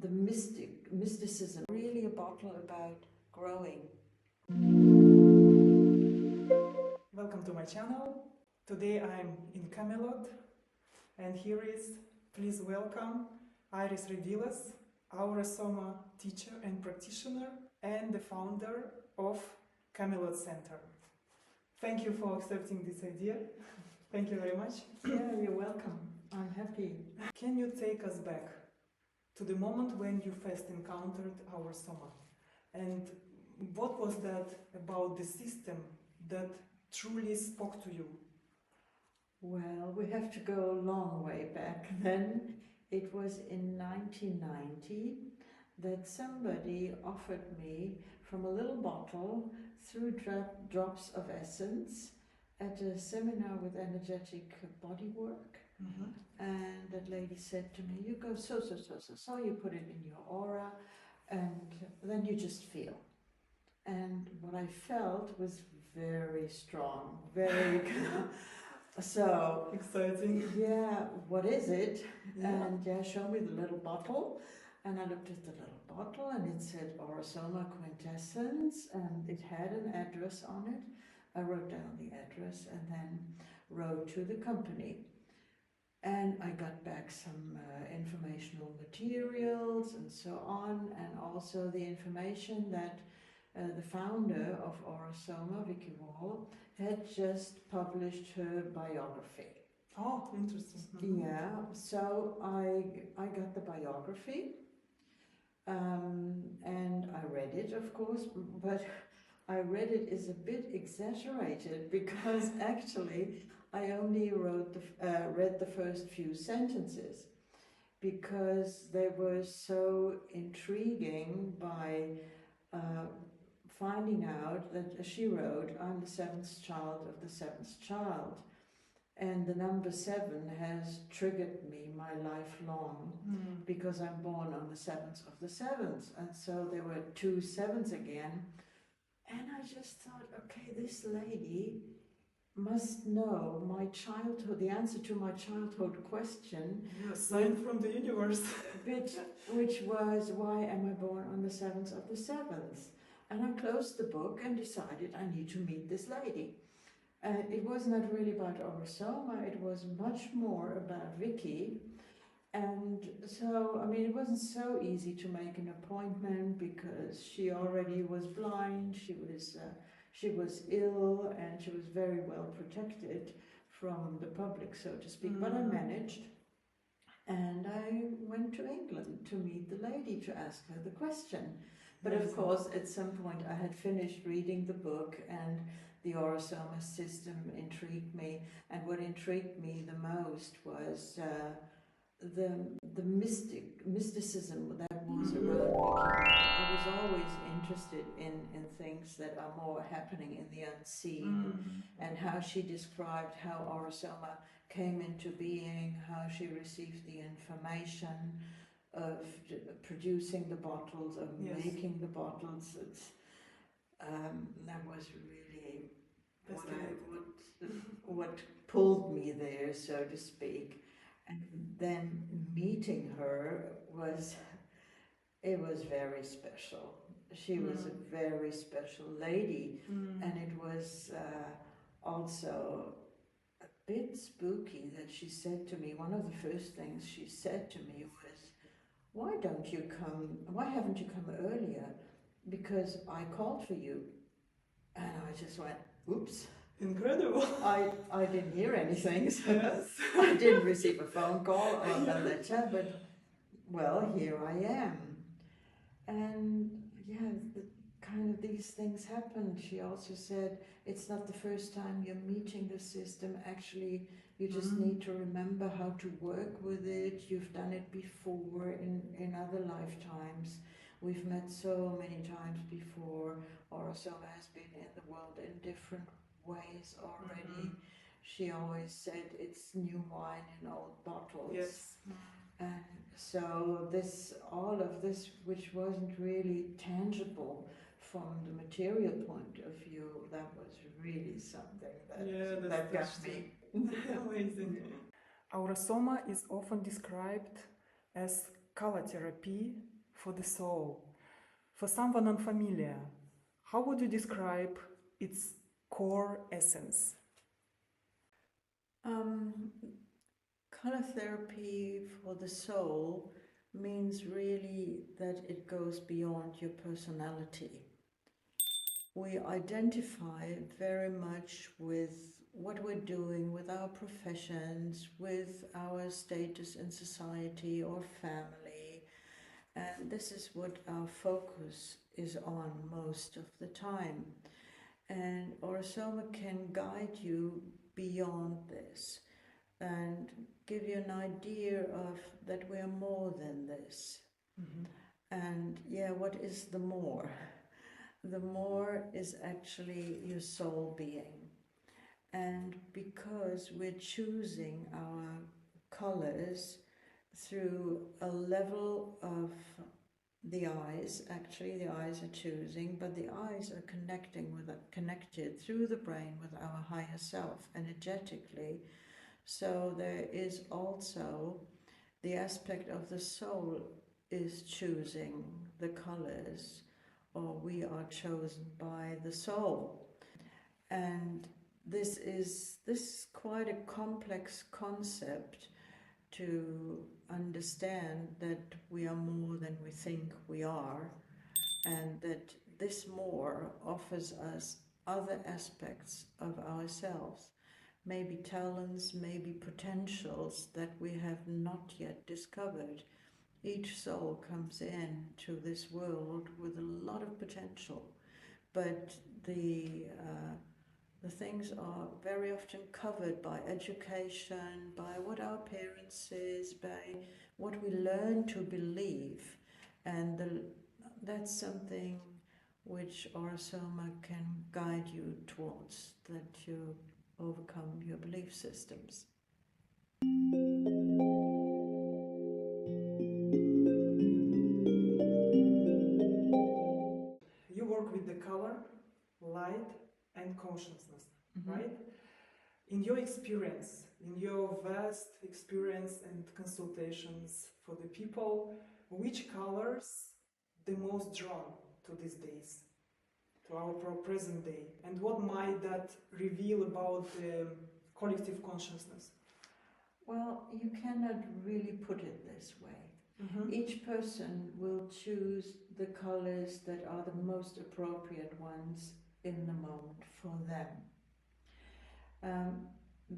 the mysticism, really a bottle about growing. Welcome to my channel. Today I'm in Camelot, and here is, please welcome, Iris Rebilas, AURA-SOMA teacher and practitioner, and the founder of Camelot Center. Thank you for accepting this idea. Thank you very much. Yeah, you're welcome. I'm happy. Can you take us back to the moment when you first encountered AURA-SOMA? And what was that about the system that truly spoke to you? Well, we have to go a long way back then. It was in 1990 that somebody offered me from a little bottle through drops of essence at a seminar with energetic bodywork. Mm-hmm. And that lady said to me, you go so, you put it in your aura, and then you just feel. And what I felt was very strong, very so exciting. Yeah, what is it? Yeah. And yeah, show me the little bottle. And I looked at the little bottle and it said AURA-SOMA Quintessence, and it had an address on it. I wrote down the address and then wrote to the company. And I got back some informational materials and so on, and also the information that the founder of AURA-SOMA, Vicky Wall, had just published her biography. Oh, interesting. Mm-hmm. Yeah, so I got the biography, and I read it, of course, but I read it is a bit exaggerated because actually I only read the first few sentences because they were so intriguing by finding out that she wrote, I'm the seventh child of the seventh child. And the number 7 has triggered me my lifelong because I'm born on the 7th of the 7th. And so there were 2 7s again. And I just thought, okay, this lady must know my childhood, the answer to my childhood question. A sign from the universe. which was, why am I born on the 7th of the 7th? And I closed the book and decided I need to meet this lady. It was not really about AURA-SOMA, it was much more about Vicky. And so, I mean, it wasn't so easy to make an appointment because she already was blind, she was ill, and she was very well protected from the public, so to speak. But I managed, and I went to England to meet the lady to ask her the question. But of course, at some point I had finished reading the book, and the AURA-SOMA system intrigued me. And what intrigued me the most was the mysticism that was around Vicky. I was always interested in things that are more happening in the unseen, and how she described how AURA-SOMA came into being, how she received the information of producing the bottles, of making the bottles. That was really what pulled me there, so to speak. And then meeting her was very special. She was a very special lady, and it was also a bit spooky that she said to me, one of the first things she said to me was, why haven't you come earlier? Because I called for you. And I just went, oops. Incredible. I didn't hear anything, so yes. I didn't receive a phone call or a letter, but well, here I am. And yeah, kind of these things happened. She also said, it's not the first time you're meeting the system. Actually, you just need to remember how to work with it. You've done it before in other lifetimes. We've met so many times before. AURA-SOMA has been in the world in different ways already. She always said it's new wine in old bottles. Yes. And so all of this, which wasn't really tangible from the material point of view, that was really something that got me. Amazing. AURA-SOMA is often described as color therapy for the soul. For someone unfamiliar, how would you describe its core essence? Color therapy for the soul means really that it goes beyond your personality. We identify very much with what we're doing, with our professions, with our status in society or family. And this is what our focus is on most of the time. And AURA-SOMA can guide you beyond this and give you an idea of that we are more than this. Mm-hmm. And yeah, what is the more? The more is actually your soul being. And because we're choosing our colors through a level of the eyes, actually the eyes are choosing, but the eyes are connected through the brain with our higher self energetically. So there is also the aspect of the soul is choosing the colors, or we are chosen by the soul. And this is quite a complex concept to understand that we are more than we think we are, and that this more offers us other aspects of ourselves, maybe talents, maybe potentials that we have not yet discovered. Each soul comes into this world with a lot of potential, but the things are very often covered by education, by what our parents says, by what we learn to believe, and that's something which AURA-SOMA can guide you towards, that you overcome your belief systems. You work with the color, light, and consciousness, right? In your experience, in your vast experience and consultations for the people, which colors the most drawn to these days, to our present day, and what might that reveal about the collective consciousness? Well, you cannot really put it this way. Mm-hmm. Each person will choose the colors that are the most appropriate ones in the moment for them.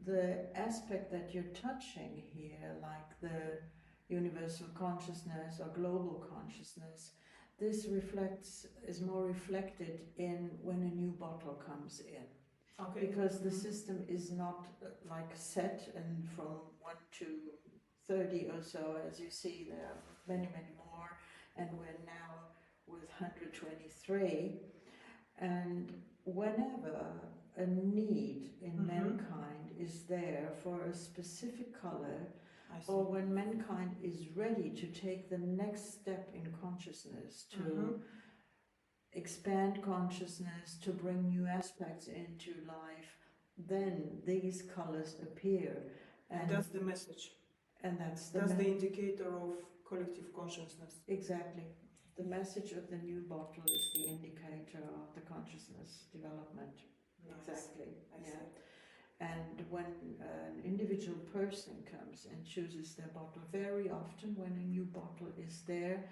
The aspect that you're touching here, like the universal consciousness or global consciousness, this is more reflected in when a new bottle comes in. Okay. Because the system is not like set, and from 1 to 30 or so, as you see, there are many, many more, and we're now with 123. And whenever a need in mankind is there for a specific color, or when mankind is ready to take the next step in consciousness, to expand consciousness, to bring new aspects into life, then these colors appear. And that's the message. And that's the indicator of collective consciousness. Exactly. The message of the new bottle is the indicator of the consciousness development. Nice. Exactly. Yeah. And when an individual person comes and chooses their bottle, very often when a new bottle is there,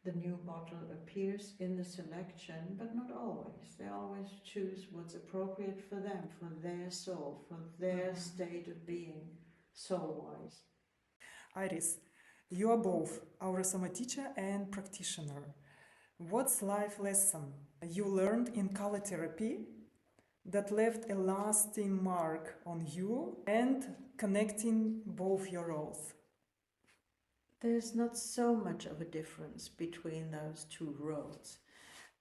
the new bottle appears in the selection, but not always. They always choose what's appropriate for them, for their soul, for their state of being, soul-wise. Iris, you are both AURA-SOMA teacher and practitioner. What's life lesson you learned in color therapy that left a lasting mark on you and connecting both your roles? There's not so much of a difference between those two roles.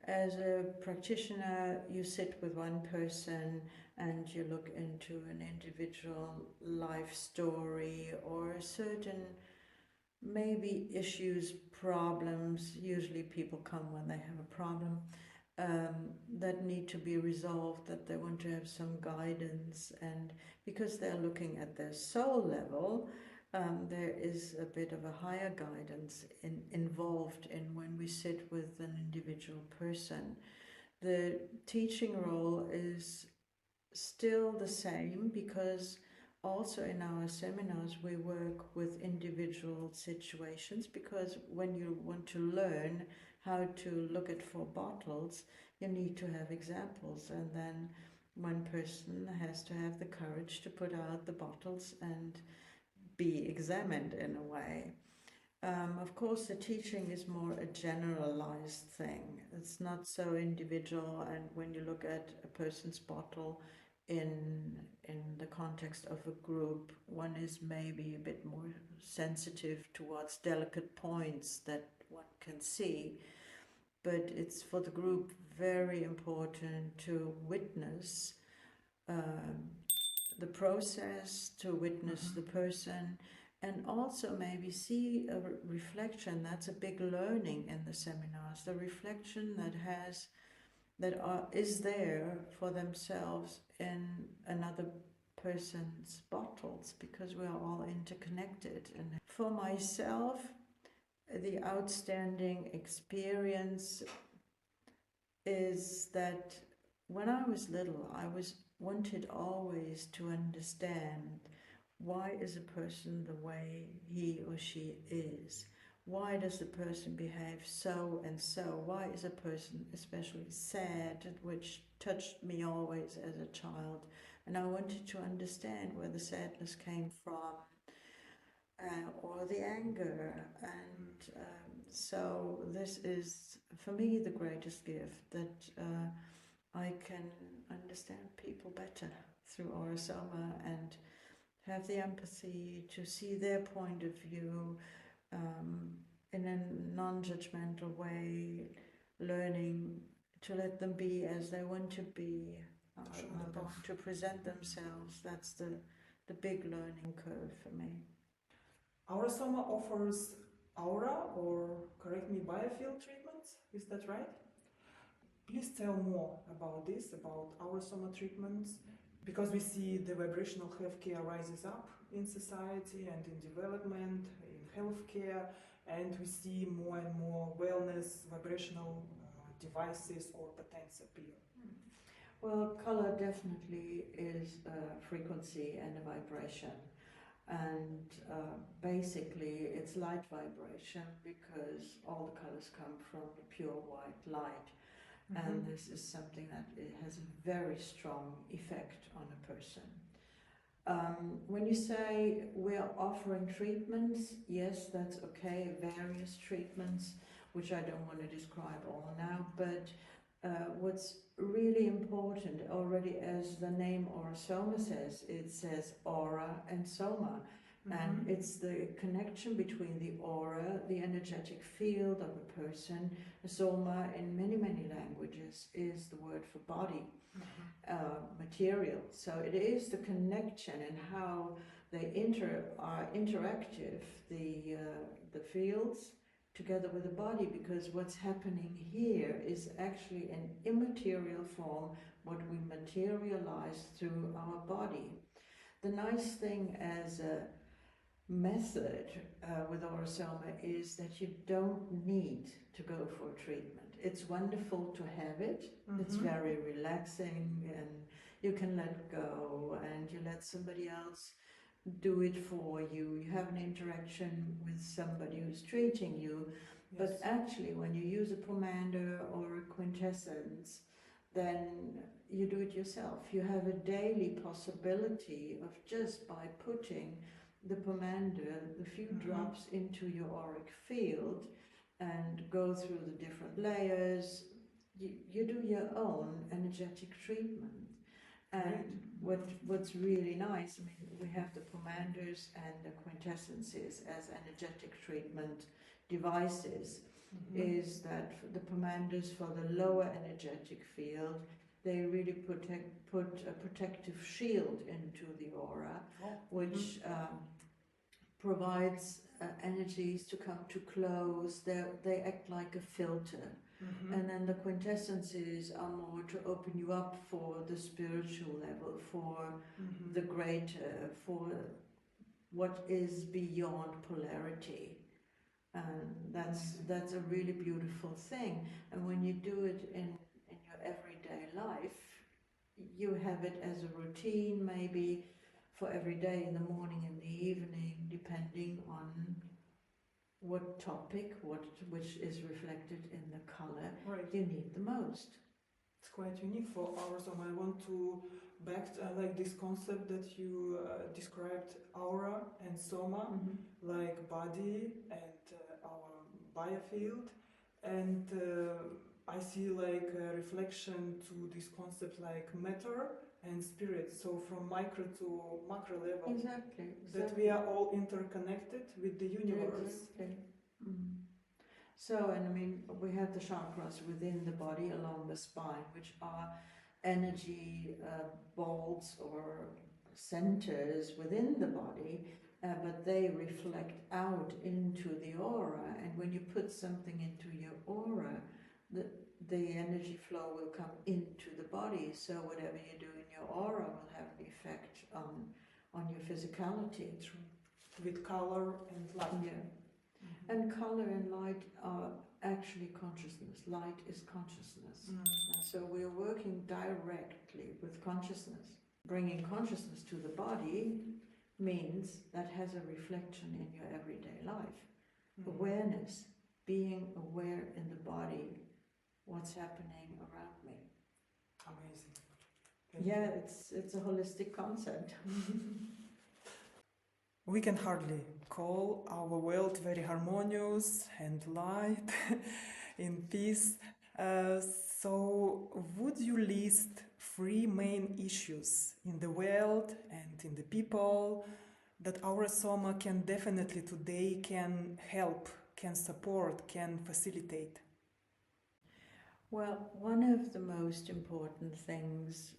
As a practitioner, you sit with one person and you look into an individual life story or a certain maybe issues, problems. Usually people come when they have a problem that need to be resolved, that they want to have some guidance, and because they're looking at their soul level, there is a bit of a higher guidance involved in when we we sit with an individual person. The teaching role is still the same, because also in our seminars we work with individual situations, because when you want to learn how to look at 4 bottles, you need to have examples, and then one person has to have the courage to put out the bottles and be examined in a way. Of course, the teaching is more a generalized thing. It's not so individual, and when you look at a person's bottle in the context of a group, one is maybe a bit more sensitive towards delicate points that one can see. But it's for the group very important to witness the process, to witness the person, and also maybe see a reflection. That's a big learning in the seminars, the reflection is there for themselves in another person's bottles, because we are all interconnected. And for myself, the outstanding experience is that when I was little, I wanted always to understand, why is a person the way he or she is? Why does the person behave so and so? Why is a person especially sad, which touched me always as a child? And I wanted to understand where the sadness came from, or the anger. And so this is, for me, the greatest gift, that I can understand people better through AURA-SOMA and have the empathy to see their point of view in a non-judgmental way, learning to let them be as they want to be, to present themselves. That's the big learning curve for me. AURA-SOMA offers aura, or correct me, biofield treatments, is that right? Please tell more about this, about AURA-SOMA treatments, because we see the vibrational healthcare rises up in society and in development, in healthcare, and we see more and more wellness vibrational devices or patents appear. Well, color definitely is a frequency and a vibration. And basically it's light vibration, because all the colors come from the pure white light. And this is something that it has a very strong effect on a person. When you say we're offering treatments, yes, that's okay, various treatments, which I don't want to describe all now, but what's really important, already as the name AURA-SOMA says, it says aura and soma. And it's the connection between the aura, the energetic field of a person. Soma, in many, many languages, is the word for body, material. So it is the connection and how they are interactive, the fields, together with the body, because what's happening here is actually an immaterial form, what we materialize through our body. The nice thing as a method with AURA-SOMA is that you don't need to go for treatment. It's wonderful to have it. It's very relaxing, and you can let go, and you let somebody else do it for you. You have an interaction with somebody who's treating you. Yes. But actually, when you use a pomander or a quintessence, then you do it yourself. You have a daily possibility of, just by putting the pomander, the few drops into your auric field, and go through the different layers, you do your own energetic treatment. And what's really nice, I mean, we have the pomanders and the quintessences as energetic treatment devices, is that the pomanders for the lower energetic field, they really put a protective shield into the aura, which provides energies to come too close. They act like a filter. And then the quintessences are more to open you up for the spiritual level, for the greater, for what is beyond polarity. And that's a really beautiful thing. And when you do it in your everyday life, you have it as a routine, maybe for every day, in the morning, in the evening, depending on what topic, which is reflected in the color you need the most. It's quite unique for AURA-SOMA. I want to back like this concept that you described, aura and soma, like body and our biofield, and I see like a reflection to this concept like matter and spirit, so from micro to macro level. Exactly. That we are all interconnected with the universe. Exactly. So, and I mean, we have the chakras within the body along the spine, which are energy bolts or centers within the body, but they reflect out into the aura. And when you put something into your aura, the energy flow will come into the body. So whatever you do in your aura will have an effect on your physicality. With color and light. Yeah. And color and light are actually consciousness. Light is consciousness. So we are working directly with consciousness. Bringing consciousness to the body means that has a reflection in your everyday life. Awareness, being aware in the body, what's happening around me. Amazing. Yeah, it's a holistic concept. We can hardly call our world very harmonious and light, in peace. So would you list 3 main issues in the world and in the people that AURA-SOMA can definitely today can help, can support, can facilitate? Well, one of the most important things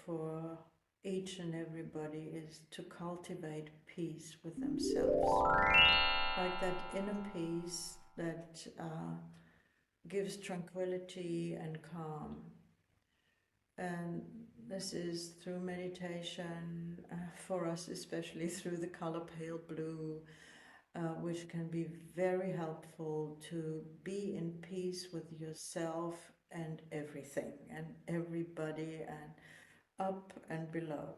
for each and everybody is to cultivate peace with themselves. Like that inner peace that gives tranquility and calm. And this is through meditation, for us especially through the color pale blue, which can be very helpful to be in peace with yourself and everything and everybody and up and below.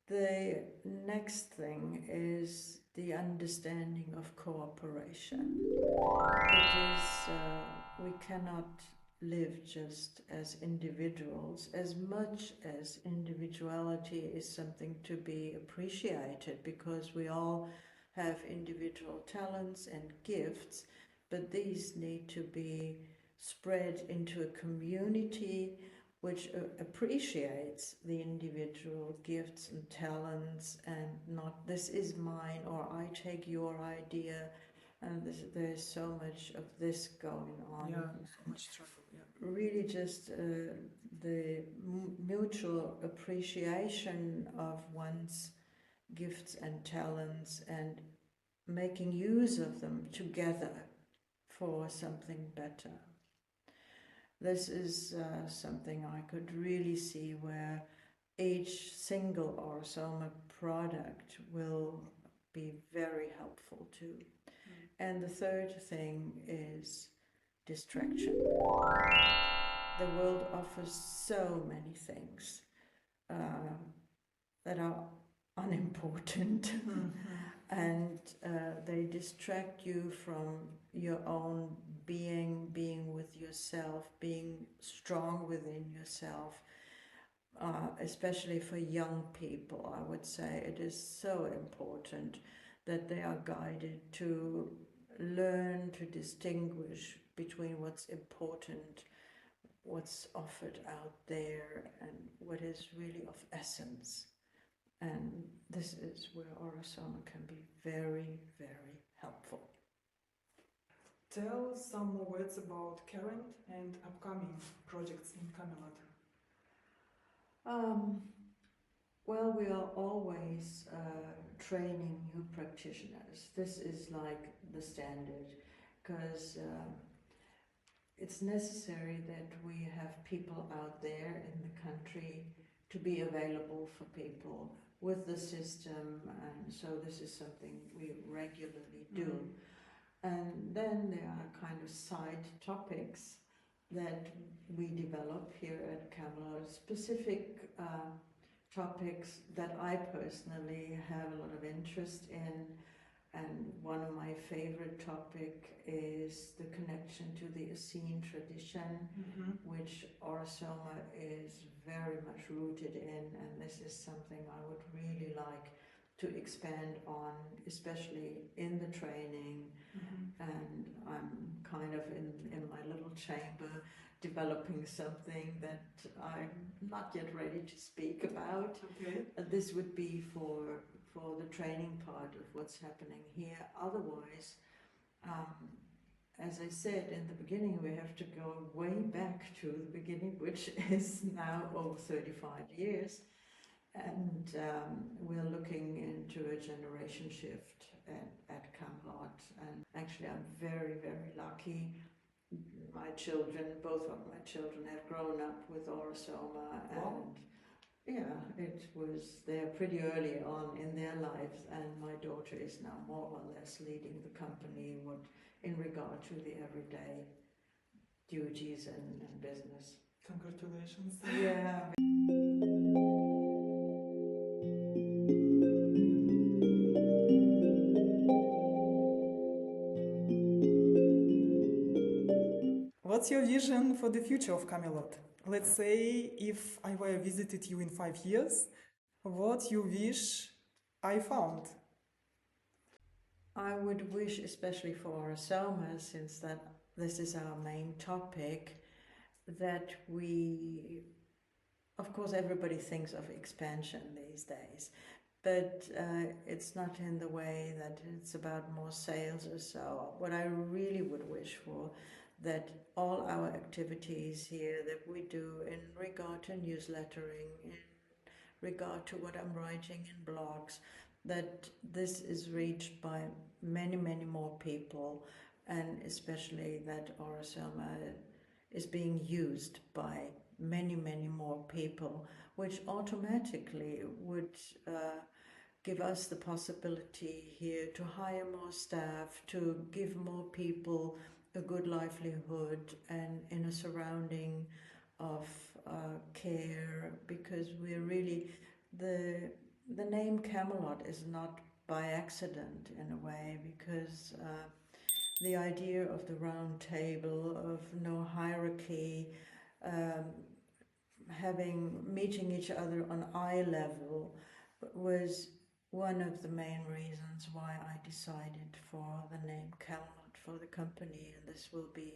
The next thing is the understanding of cooperation. It is, we cannot live just as individuals, as much as individuality is something to be appreciated, because we all have individual talents and gifts, but these need to be spread into a community which appreciates the individual gifts and talents, and not this is mine or I take your idea, and there's so much of this going on. Yeah, so much trouble. Yeah. Really just the mutual appreciation of one's gifts and talents and making use of them together for something better. This is something I could really see where each single AURA-SOMA product will be very helpful too. And the third thing is distraction. The world offers so many things that are unimportant and they distract you from your own being with yourself, being strong within yourself. Especially for young people, I would say it is so important that they are guided to learn to distinguish between what's important, what's offered out there, and what is really of essence. And this is where AURA-SOMA can be very, very helpful. Tell some more words about current and upcoming projects in Camelot. Well, we are always training new practitioners. This is like the standard, because it's necessary that we have people out there in the country to be available for people with the system, and so this is something we regularly do. And then there are kind of side topics that we develop here at Camelot, specific topics that I personally have a lot of interest in. And one of my favorite topic is the connection to the Essene tradition, which AURA-SOMA is very much rooted in, and this is something I would really like to expand on, especially in the training. And I'm kind of in my little chamber developing something that I'm not yet ready to speak about. This would be for the training part of what's happening here. Otherwise, as I said in the beginning, we have to go way back to the beginning, which is now over 35 years. And we're looking into a generation shift at Camelot. And actually, I'm very, very lucky. My children, both of my children, have grown up with AURA-SOMA, and yeah, it was there pretty early on in their lives. And my daughter is now more or less leading the company in regard to the everyday duties and business. Congratulations. Yeah. What's your vision for the future of Camelot? Let's say if I were visited you in 5 years, what you wish I found? I would wish, especially for AURA-SOMA, since this is our main topic, that we, of course, everybody thinks of expansion these days, but it's not in the way that it's about more sales or so. What I really would wish for, that all our activities here that we do in regard to newslettering, in regard to what I'm writing in blogs, that this is reached by many, many more people, and especially that AURA-SOMA is being used by many, many more people, which automatically would give us the possibility here to hire more staff, to give more people a good livelihood and in a surrounding of care, because we're really, the name Camelot is not by accident in a way, because the idea of the round table, of no hierarchy, meeting each other on eye level, was one of the main reasons why I decided for the name Camelot for the company, and this will be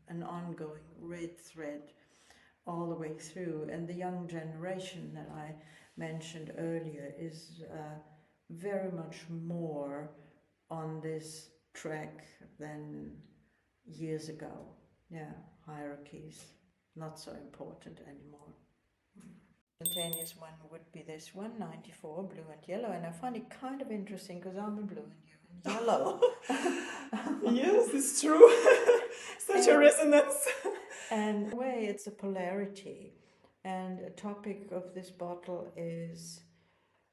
an ongoing red thread all the way through. And the young generation that I mentioned earlier is very much more on this track than years ago. Yeah, hierarchies, not so important anymore. Spontaneous one would be this one, 94, blue and yellow, and I find it kind of interesting because I'm in blue and you're in yellow. Yes, it's true. Such a resonance. And in a way, it's a polarity. And a topic of this bottle is,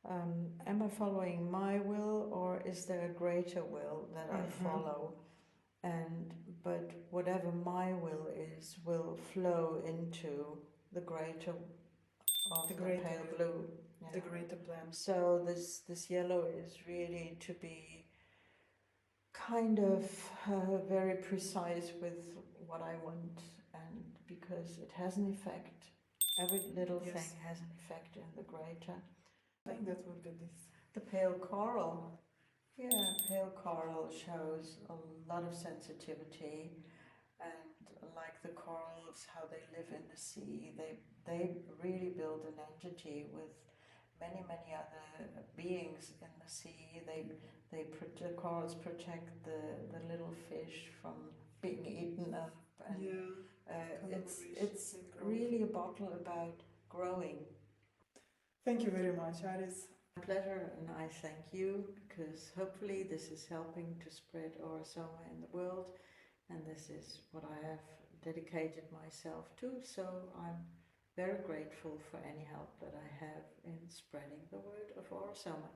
am I following my will, or is there a greater will that I follow? But whatever my will is will flow into the greater of the pale blue. Yeah. The greater plan. So this yellow is really to be kind of very precise with what I want, and because it has an effect. Every little thing has an effect in the greater. I think that would be this. The pale coral. Yeah, pale coral shows a lot of sensitivity, and like the corals, how they live in the sea, they really build an entity with many, many other beings in the sea. The corals protect the little fish from being eaten up, and it's really a bottle about growing. Thank you very much, Iris. My pleasure, and I thank you, because hopefully this is helping to spread AURA-SOMA in the world, and this is what I have dedicated myself to, so I'm very grateful for any help that I have in spreading the word of AURA-SOMA.